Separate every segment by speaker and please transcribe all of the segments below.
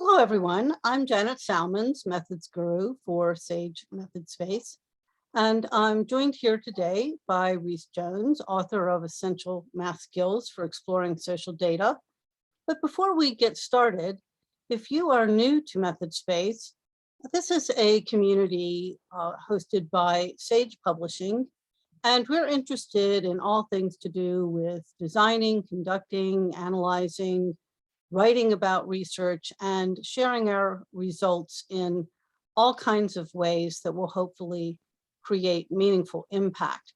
Speaker 1: Hello, everyone. I'm Janet Salmons, Methods Guru for Sage Method Space. And I'm joined here today by Rhys Jones, author of Essential Math Skills for Exploring Social Data. But before we get started, if you are new to Method Space, this is a community hosted by Sage Publishing, and we're interested in all things to do with designing, conducting, analyzing, writing about research, and sharing our results in all kinds of ways that will hopefully create meaningful impact.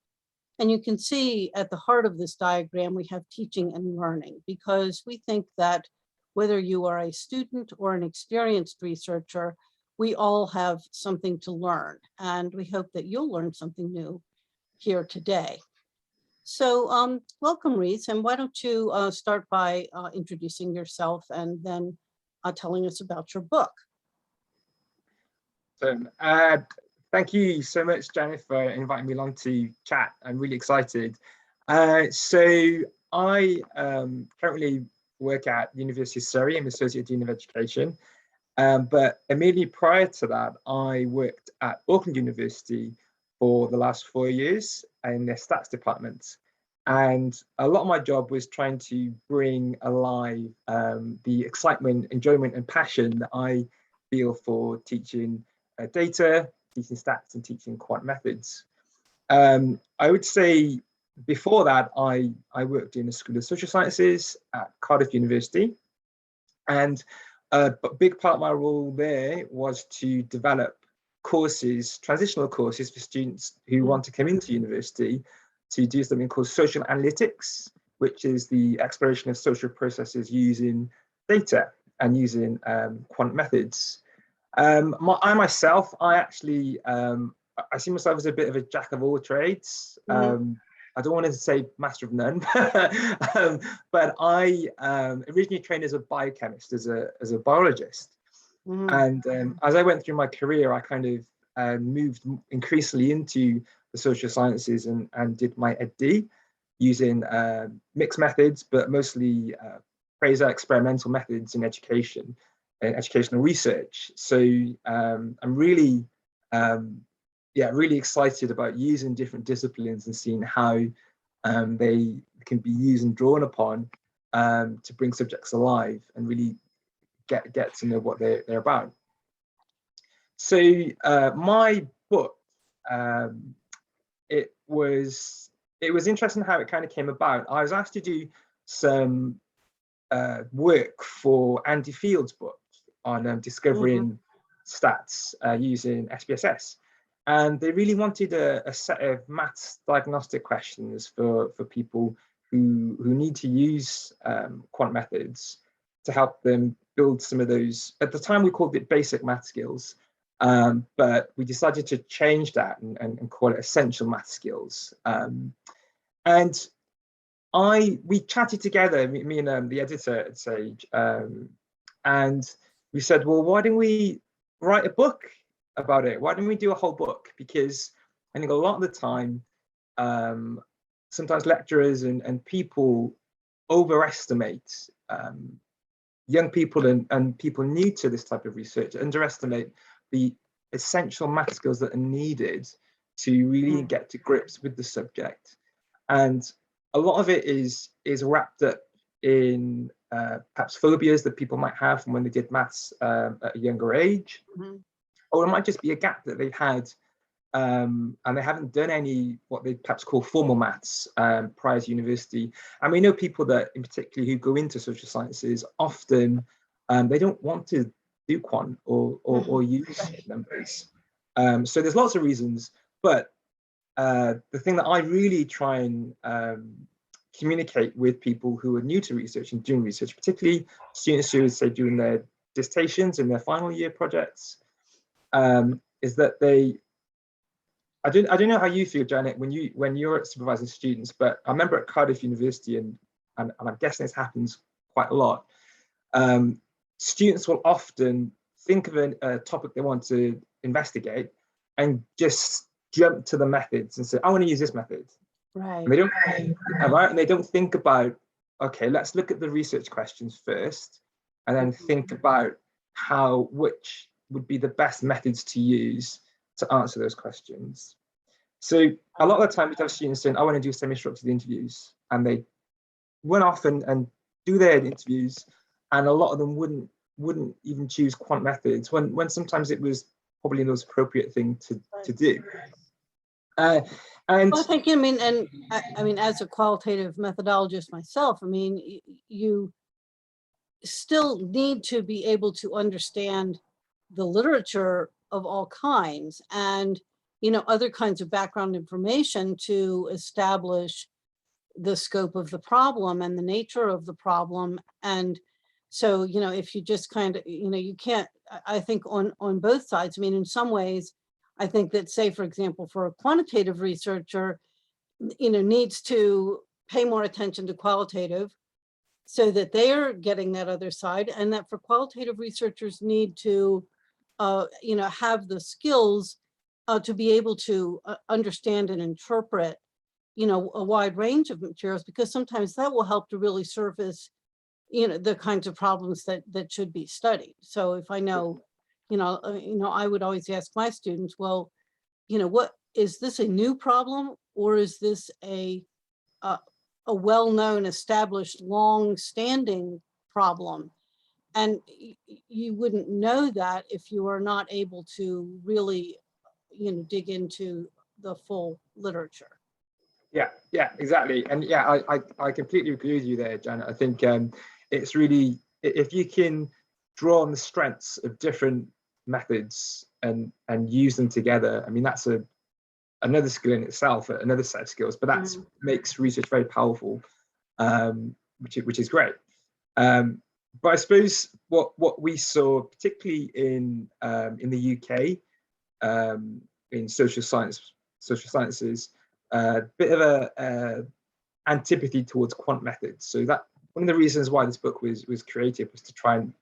Speaker 1: And you can see at the heart of this diagram, we have teaching and learning, because we think that whether you are a student or an experienced researcher, we all have something to learn. And we hope that you'll learn something new here today. So welcome, Rhys, and why don't you start by introducing yourself and then telling us about your book.
Speaker 2: So, thank you so much, Janet, for inviting me along to chat. I'm really excited. So I currently work at University of Surrey. I'm Associate Dean of Education. But immediately prior to that, I worked at Auckland University for the last 4 years in their stats department. And a lot of my job was trying to bring alive the excitement, enjoyment, and passion that I feel for teaching data, teaching stats, and teaching quant methods. I would say before that, I worked in the School of Social Sciences at Cardiff University. And a big part of my role there was to develop courses, transitional courses for students who want to come into university to do something called social analytics, which is the exploration of social processes using data and using quant methods. I actually I see myself as a bit of a jack of all trades. I don't want to say master of none, but I originally trained as a biochemist, as a biologist. And as I went through my career, I kind of moved increasingly into the social sciences and did my EdD using mixed methods, but mostly Fraser experimental methods in education and educational research. So I'm really, really excited about using different disciplines and seeing how they can be used and drawn upon to bring subjects alive and really get to know what they're about. So my book, it was interesting how it kind of came about. I was asked to do some work for Andy Field's book on discovering stats using SPSS. And they really wanted a set of maths diagnostic questions for people who need to use quant methods to help them build some of those. At the time, we called it basic math skills, but we decided to change that and call it essential math skills. And we chatted together, me and the editor at Sage, and we said, well, why don't we write a book about it? Why don't we do a whole book? Because I think a lot of the time, sometimes lecturers and people overestimate young people and people new to this type of research, underestimate the essential math skills that are needed to really get to grips with the subject. And a lot of it is wrapped up in perhaps phobias that people might have from when they did maths at a younger age. Or it might just be a gap that they've had and they haven't done any what they perhaps call formal maths prior to university. And we know people that in particular who go into social sciences, often they don't want to do quant or use numbers. So there's lots of reasons, but the thing that I really try and communicate with people who are new to research and doing research, particularly students who say doing their dissertations and their final year projects, is that I don't know how you feel, Janet, when you're supervising students, but I remember at Cardiff University, and I'm guessing this happens quite a lot. Students will often think of a topic they want to investigate and just jump to the methods and say, I want to use this method. Right. And they don't think about, okay, let's look at the research questions first, and then think about which would be the best methods to use to answer those questions. So a lot of the time we'd have students saying, I want to do semi-structured interviews, and they went off and do their interviews, and a lot of them wouldn't even choose quant methods when sometimes it was probably the most appropriate thing to do. And
Speaker 1: well, I think, I mean, as a qualitative methodologist myself, I mean, you still need to be able to understand the literature of all kinds and, other kinds of background information to establish the scope of the problem and the nature of the problem. And so, if you just kind of, you can't, I think on both sides, I mean, in some ways, I think that, say, for example, for a quantitative researcher, needs to pay more attention to qualitative so that they're getting that other side, and that for qualitative researchers need to, have the skills to be able to understand and interpret, a wide range of materials, because sometimes that will help to really surface, the kinds of problems that should be studied. So if I know, I would always ask my students, well, what is this, a new problem, or is this a well-known, established, long-standing problem? And you wouldn't know that if you are not able to really, dig into the full literature.
Speaker 2: Yeah, exactly. And yeah, I completely agree with you there, Janet. I think it's really, if you can draw on the strengths of different methods and use them together, I mean, that's another skill in itself, another set of skills, but that makes research very powerful, which is great. But I suppose what we saw, particularly in the UK, in social sciences, a bit of a antipathy towards quant methods. So that one of the reasons why this book was created was to try and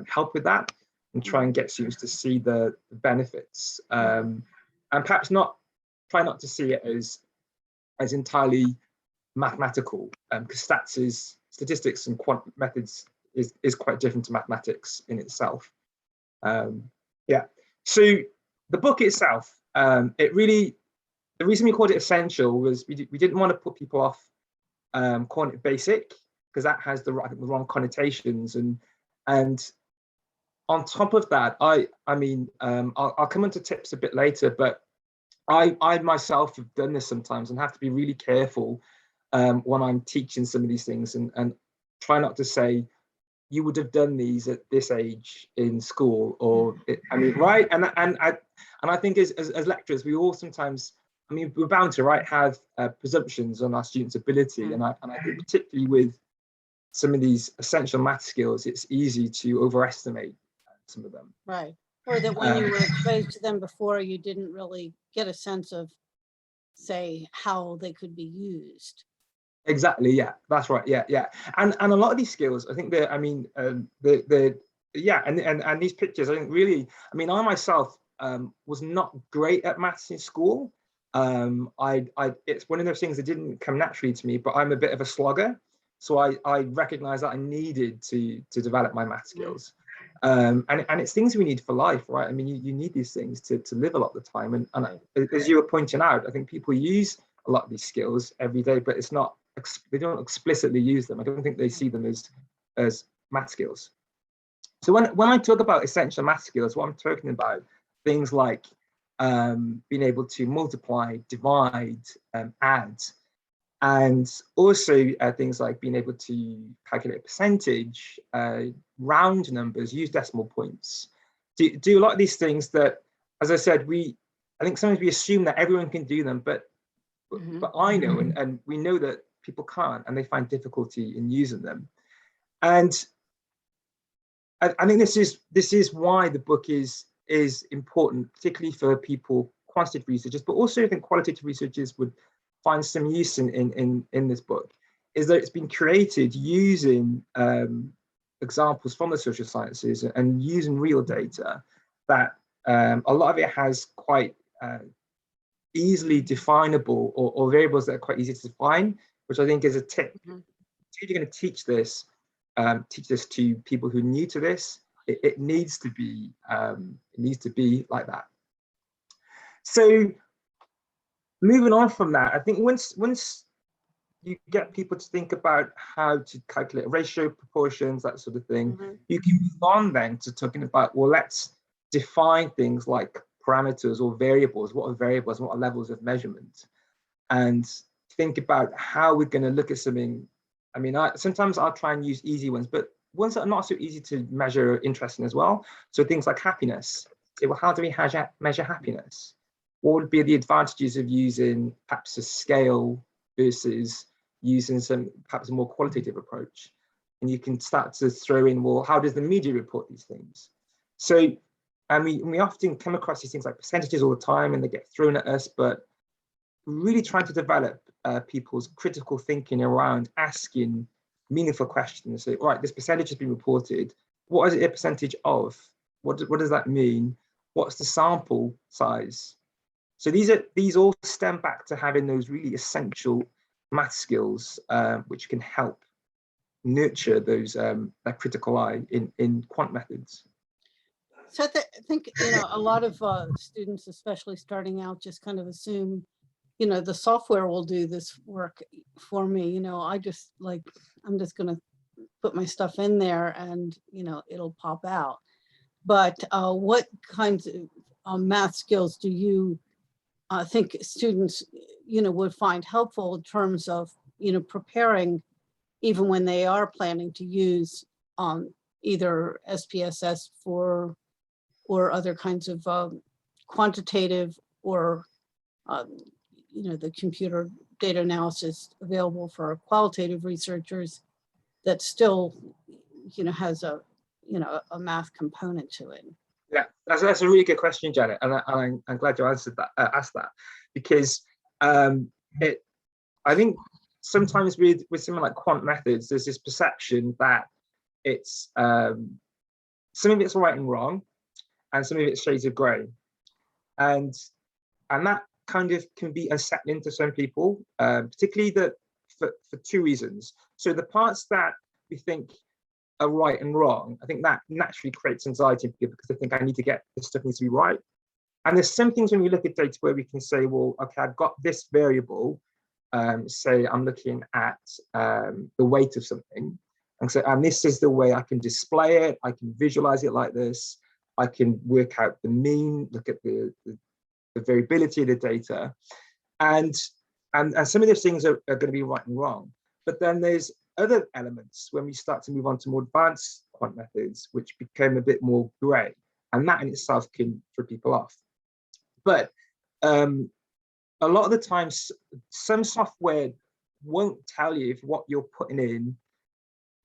Speaker 2: help with that and try and get students to see the benefits, and perhaps try not to see it as entirely mathematical, because statistics and quant methods is quite different to mathematics in itself. Yeah. So the book itself, the reason we called it essential was we didn't want to put people off calling it basic, because that has the wrong connotations, and on top of that, I'll come into tips a bit later, but I myself have done this sometimes and have to be really careful when I'm teaching some of these things, and try not to say you would have done these at this age in school, or right? And I think as lecturers, we all sometimes, we're bound to have presumptions on our students' ability, and I think particularly with some of these essential math skills, it's easy to overestimate some of them.
Speaker 1: Right. Or that when you were exposed to them before, you didn't really get a sense of, say, how they could be used.
Speaker 2: Exactly. Yeah, that's right. Yeah. And a lot of these skills, I think that, and these pictures, I think really, I myself was not great at maths in school. It's one of those things that didn't come naturally to me, but I'm a bit of a slogger. So I recognized that I needed to develop my math skills. And it's things we need for life, right? You need these things to live a lot of the time. And as you were pointing out, I think people use a lot of these skills every day, but they don't explicitly use them. I don't think they see them as math skills. So when I talk about essential math skills, what I'm talking about, things like being able to multiply, divide, add, and also things like being able to calculate a percentage, round numbers, use decimal points, do a lot of these things that, as I said, I think sometimes we assume that everyone can do them, but I know, and we know that people can't, and they find difficulty in using them. And I think this is why the book is important, particularly for people, quantitative researchers, but also I think qualitative researchers would find some use in this book, is that it's been created using examples from the social sciences and using real data that a lot of it has quite easily definable or variables that are quite easy to define, which I think is a tip. If you're going to teach this to people who are new to this, it needs to be like that. So moving on from that, I think once you get people to think about how to calculate ratio, proportions, that sort of thing, you can move on then to talking about, well, let's define things like parameters or variables. What are variables? What are levels of measurement? And think about how we're going to look at something. I mean, sometimes I'll try and use easy ones, but ones that are not so easy to measure are interesting as well. So things like happiness. Say, well, how do we measure happiness? What would be the advantages of using perhaps a scale versus using perhaps a more qualitative approach? And you can start to throw in, well, how does the media report these things? So, I mean, we often come across these things like percentages all the time and they get thrown at us, but really trying to develop people's critical thinking around asking meaningful questions. So, all right, this percentage has been reported. What is it a percentage of? What does that mean? What's the sample size? So these all stem back to having those really essential math skills, which can help nurture those that critical eye in quant methods.
Speaker 1: So I think, a lot of students, especially starting out, just kind of assume, the software will do this work for me. I'm just going to put my stuff in there and, it'll pop out. But what kinds of math skills do you think students, would find helpful in terms of, preparing even when they are planning to use either SPSS or other kinds of quantitative or, the computer data analysis available for qualitative researchers that still, has a math component to it?
Speaker 2: Yeah, that's a really good question, Janet, and I'm glad you answered that, asked that, because I think sometimes with something like quant methods, there's this perception that it's some of it's right and wrong, and some of it's shades of grey, and that kind of can be unsettling to some people, particularly for two reasons. So the parts that we think are right and wrong, I think that naturally creates anxiety in people because they think this stuff needs to be right. And there's some things when we look at data where we can say, well, okay, I've got this variable, say I'm looking at the weight of something, and this is the way I can display it, I can visualize it like this, I can work out the mean, look at the variability of the data, and some of those things are going to be right and wrong. But then there's other elements when we start to move on to more advanced quant methods, which become a bit more grey, and that in itself can throw people off. But a lot of the times, some software won't tell you if what you're putting in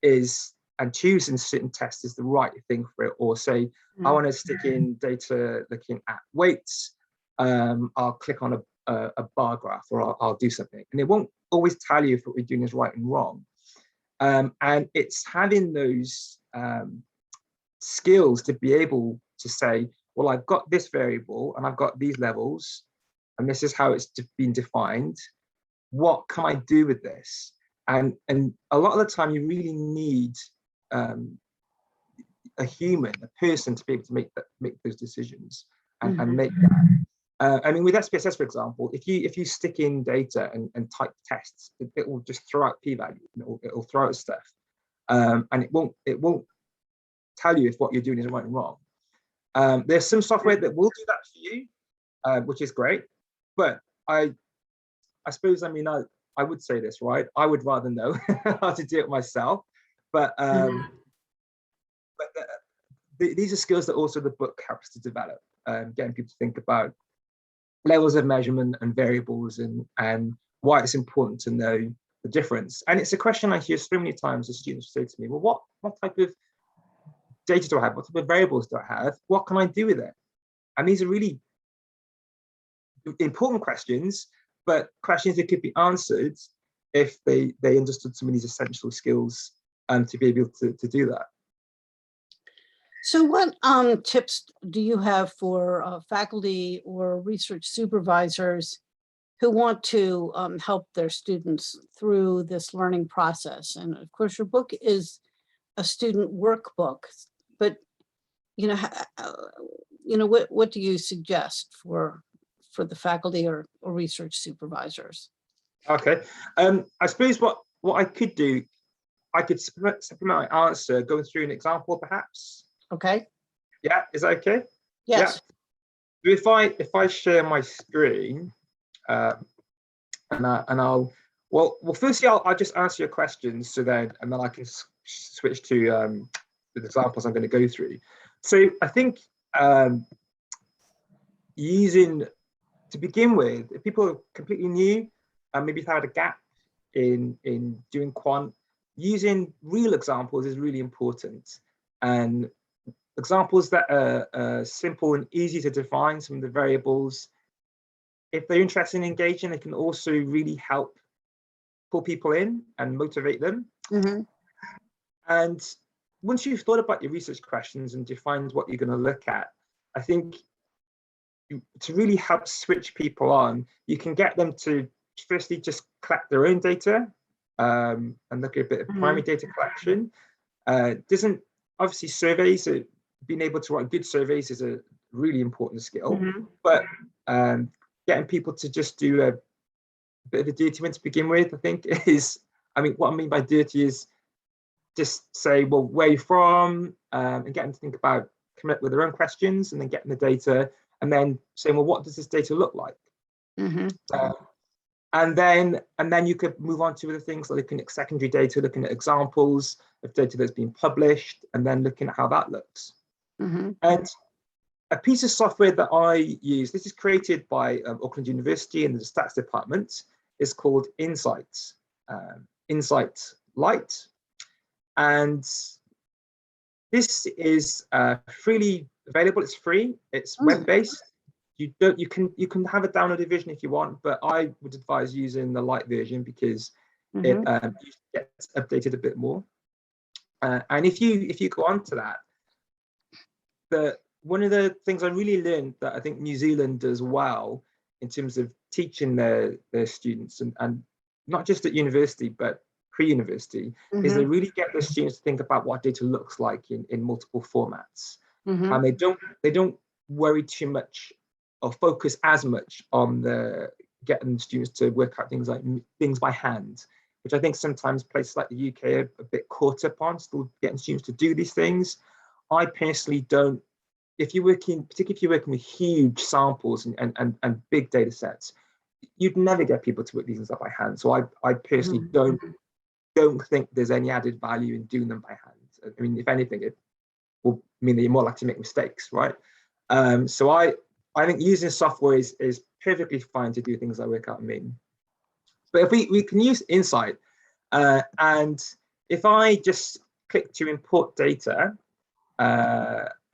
Speaker 2: is, and choosing certain tests is the right thing for it, or say, I want to stick in data looking at weights, I'll click on a bar graph, or I'll do something, and it won't always tell you if what we're doing is right and wrong. And it's having those skills to be able to say, well, I've got this variable and I've got these levels, and this is how it's been defined. What can I do with this? And a lot of the time, you really need a human, a person, to be able to make those decisions and make that. I mean, with SPSS, for example, if you stick in data and type tests, it will just throw out p-values. It'll throw out stuff, and it won't tell you if what you're doing is right and wrong. There's some software that will do that for you, which is great. But I suppose, I mean, I would say this, right? I would rather know how to do it myself. But these are skills that also the book helps to develop, getting people to think about levels of measurement and variables, and why it's important to know the difference. And it's a question I hear so many times as students say to me, well, what type of data do I have? What type of variables do I have? What can I do with it? And these are really important questions, but questions that could be answered if they understood some of these essential skills to be able to do that.
Speaker 1: So what tips do you have for faculty or research supervisors who want to help their students through this learning process? And of course, your book is a student workbook, but you know, what do you suggest for the faculty or research supervisors?
Speaker 2: Okay. I suppose what I could do, I could supplement my answer going through an example, perhaps.
Speaker 1: Okay.
Speaker 2: Yeah, is that okay?
Speaker 1: Yes.
Speaker 2: Yeah. If I share my screen, and I'll firstly I'll just answer your questions, so then I can switch to the examples I'm going to go through. So I think to begin with, if people are completely new and maybe have had a gap in doing quant, using real examples is really important, and examples that are simple and easy to define some of the variables. If they're interested in engaging, they can also really help pull people in and motivate them.
Speaker 1: Mm-hmm.
Speaker 2: And once you've thought about your research questions and defined what you're going to look at, I think to really help switch people on, you can get them to firstly just collect their own data and look at a bit of primary data collection. Doesn't obviously surveys, being able to write good surveys is a really important skill, but getting people to just do a bit of a dirty one to begin with, I think is, what I mean by dirty is just say, well, where are you from, and get them to think about coming up with their own questions, and then getting the data, and then saying, well, what does this data look like? And then you could move on to other things, like looking at secondary data, looking at examples of data that's been published, and then looking at how that looks. And a piece of software that I use, this is created by Auckland University and the stats department, is called Insight Lite. And this is freely available. It's free. It's web-based. You can have a downloaded version if you want, but I would advise using the Lite version because it gets updated a bit more. And if you go on to that, one of the things I really learned that I think New Zealand does well in terms of teaching their students, and not just at university but pre-university, is they really get their students to think about what data looks like in multiple formats, and they don't worry too much or focus as much on getting students to work out things by hand, which I think sometimes places like the UK are a bit caught up on, still getting students to do these things. I personally don't. Particularly if you're working with huge samples and big data sets, you'd never get people to work these things up by hand. So I personally don't think there's any added value in doing them by hand. If anything, it will mean that you're more likely to make mistakes, right? So I think using software is perfectly fine to do things like work out mean. But if we can use Insight, and if I just click to import data,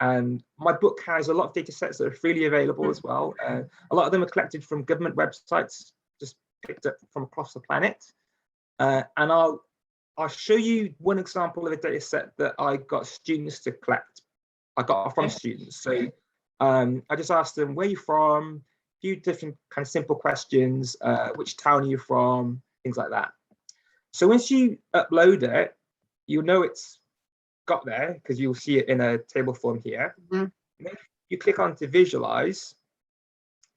Speaker 2: and my book has a lot of data sets that are freely available as well. A lot of them are collected from government websites, just picked up from across the planet. And I'll show you one example of a data set that I got students to collect. I got from students. So I just asked them, where are you from? A few different kind of simple questions. Which town are you from? Things like that. So once you upload it, you'll know it's got there because you'll see it in a table form here. If you click on to visualize,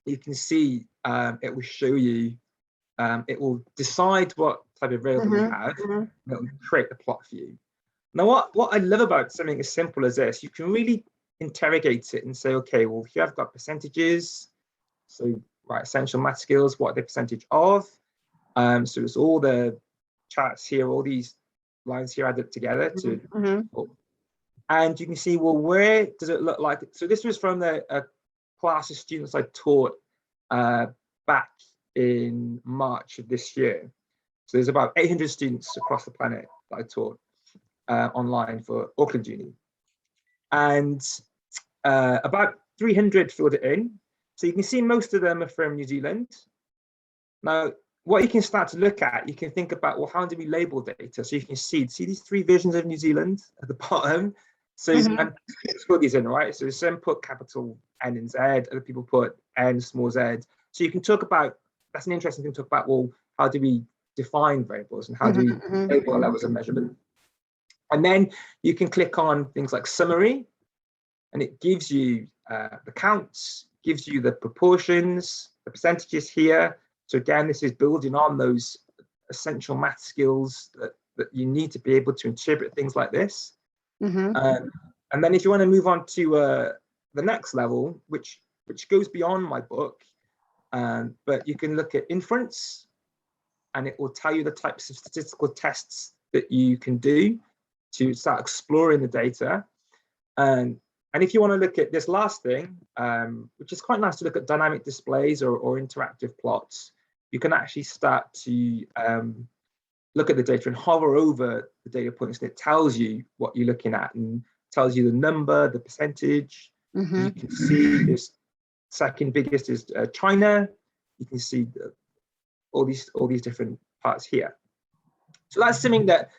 Speaker 2: you can see it will show you, it will decide what type of variable you have, and it will create the plot for you. Now, what I love about something as simple as this, you can really interrogate it and say, okay, well, here I've got percentages. So, right, essential math skills, what are the percentage of? So it's all the charts here, all these lines here added together to, and you can see, well, where does it look like? So this was from a class of students I taught back in March of this year. So there's about 800 students across the planet that I taught online for Auckland Uni. And about 300 filled it in. So you can see most of them are from New Zealand. Now, what you can start to look at, you can think about, well, how do we label data? So you can see these three versions of New Zealand at the bottom. So and put these in, right? So some put capital N and Z, other people put N small z. So you can talk about, that's an interesting thing to talk about, well, how do we define variables and how do we label levels of measurement? And then you can click on things like summary, and it gives you the counts, gives you the proportions, the percentages here. So again, this is building on those essential math skills that you need to be able to interpret things like this. And then if you want to move on to the next level, which goes beyond my book, but you can look at inference, and it will tell you the types of statistical tests that you can do to start exploring the data. And if you want to look at this last thing, which is quite nice to look at dynamic displays or interactive plots, you can actually start to look at the data and hover over the data points, and it tells you what you're looking at and tells you the number, the percentage. You can see this second biggest is China. You can see all these different parts here. So that's something that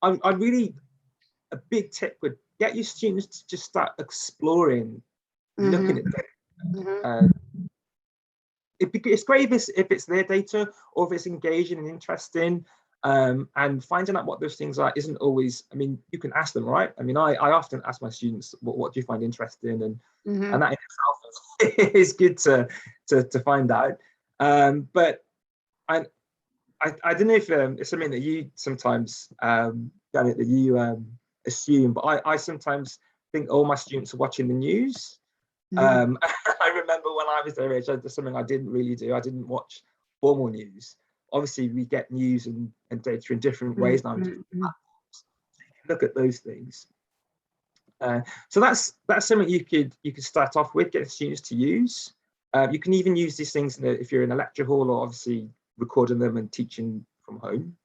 Speaker 2: I really, a big tip would get your students to just start exploring, looking at data. It's great if it's their data or if it's engaging and interesting. And finding out what those things are isn't always, I mean, you can ask them, right? I mean, I often ask my students, what do you find interesting? And that in itself is good to find out. But I don't know if it's something that you sometimes, Janet, that you assume, but I sometimes think all my students are watching the news. I remember when I was their age, that's something I didn't really do. I didn't watch formal news. Obviously, we get news and data in different ways now. Look at those things. So that's something you could start off with, get students to use. You can even use these things if you're in a lecture hall, or obviously recording them and teaching from home.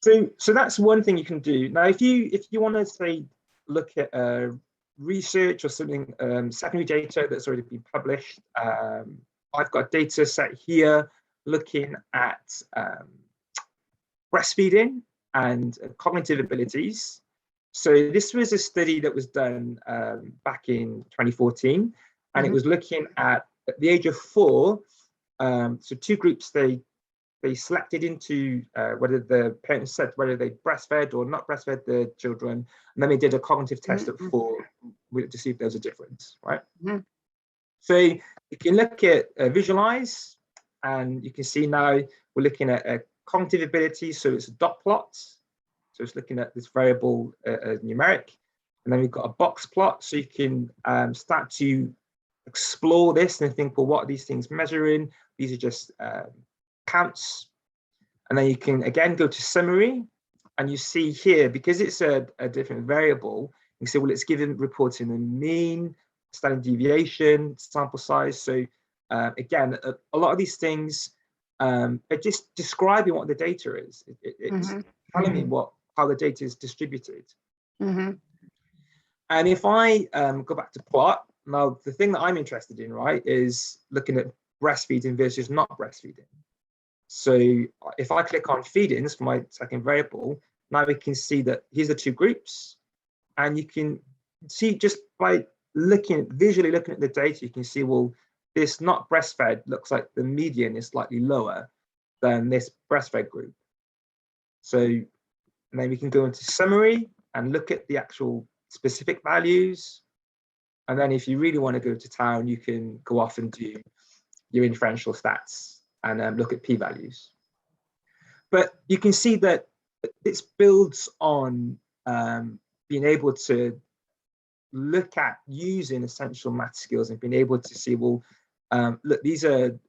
Speaker 2: So that's one thing you can do. Now, if you want to say look at research or something, secondary data that's already been published, I've got a data set here looking at breastfeeding and cognitive abilities. So this was a study that was done back in 2014, and it was looking at the age of 4. So two groups, they selected into whether the parents said whether they breastfed or not breastfed the children, and then they did a cognitive test at 4 to see if there was a difference, right? So you can look at visualize, and you can see now we're looking at cognitive ability. So it's a dot plot. So it's looking at this variable numeric. And then we've got a box plot. So you can start to explore this and think, well, what are these things measuring? These are just counts. And then you can, again, go to summary. And you see here, because it's a different variable, you can say, well, it's given reporting the mean, standard deviation, sample size. So again, a lot of these things are just describing what the data is. It's telling me how the data is distributed. And if I go back to plot, now the thing that I'm interested in, right, is looking at breastfeeding versus not breastfeeding. So if I click on feedings for my second variable, now we can see that here's the two groups, and you can see just by visually looking at the data, you can see, well, this not breastfed looks like the median is slightly lower than this breastfed group. So, and then we can go into summary and look at the actual specific values. And then if you really want to go to town, you can go off and do your inferential stats and look at p-values. But you can see that this builds on being able to look at using essential math skills and being able to see, well, look, these are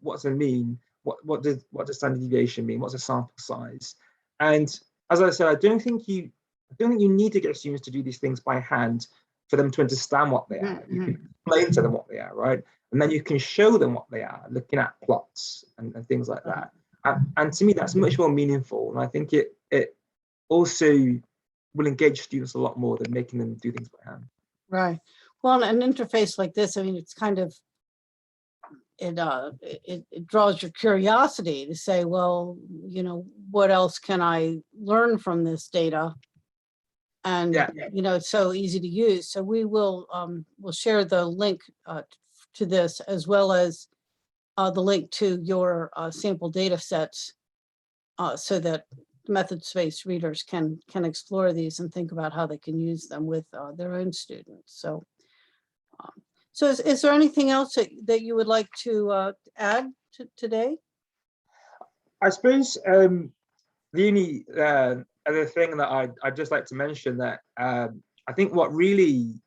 Speaker 2: what's the mean, what does standard deviation mean, what's a sample size? And as I said, I don't think you need to get students to do these things by hand for them to understand what they are. You can explain to them what they are, right? And then you can show them what they are, looking at plots and things like that. And to me, that's much more meaningful. And I think it also will engage students a lot more than making them do things by hand.
Speaker 1: Right. Well, an interface like this, I mean, it's kind of, it draws your curiosity to say, well, you know, what else can I learn from this data? And, you know, it's so easy to use. So we will we'll share the link to this, as well as the link to your sample data sets, so that method space readers can explore these and think about how they can use them with their own students. So, so is there anything else that you would like to add today?
Speaker 2: I suppose the only other thing that I'd just like to mention that I think what really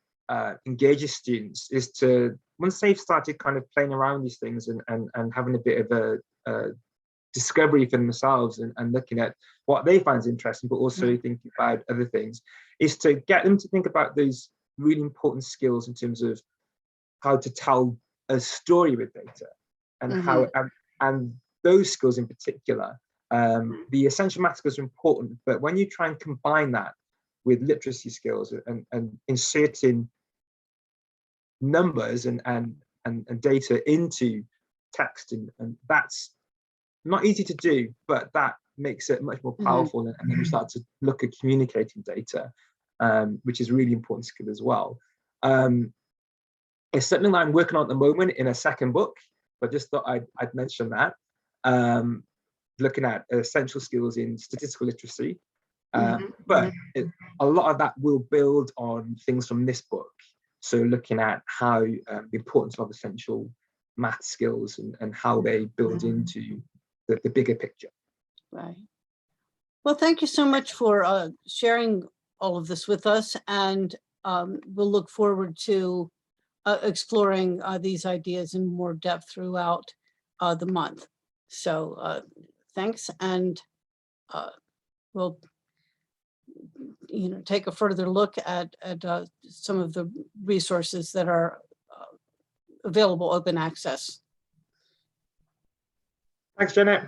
Speaker 2: engages students is to, once they've started kind of playing around these things and having a bit of a discovery for themselves and looking at what they find interesting, but also thinking about other things, is to get them to think about those really important skills in terms of how to tell a story with data and how, and those skills in particular. The essential math skills are important, but when you try and combine that with literacy skills and inserting numbers and data into text, and that's not easy to do, but that makes it much more powerful. And then you start to look at communicating data, which is a really important skill as well. It's something that I'm working on at the moment in a second book, but just thought I'd mention that. Looking at essential skills in statistical literacy, but a lot of that will build on things from this book. So looking at how the importance of essential math skills and how they build into the bigger picture.
Speaker 1: Right. Well, thank you so much for sharing all of this with us, and we'll look forward to exploring these ideas in more depth throughout the month. So thanks, and we'll take a further look at some of the resources that are available open access.
Speaker 2: Thanks, Janet.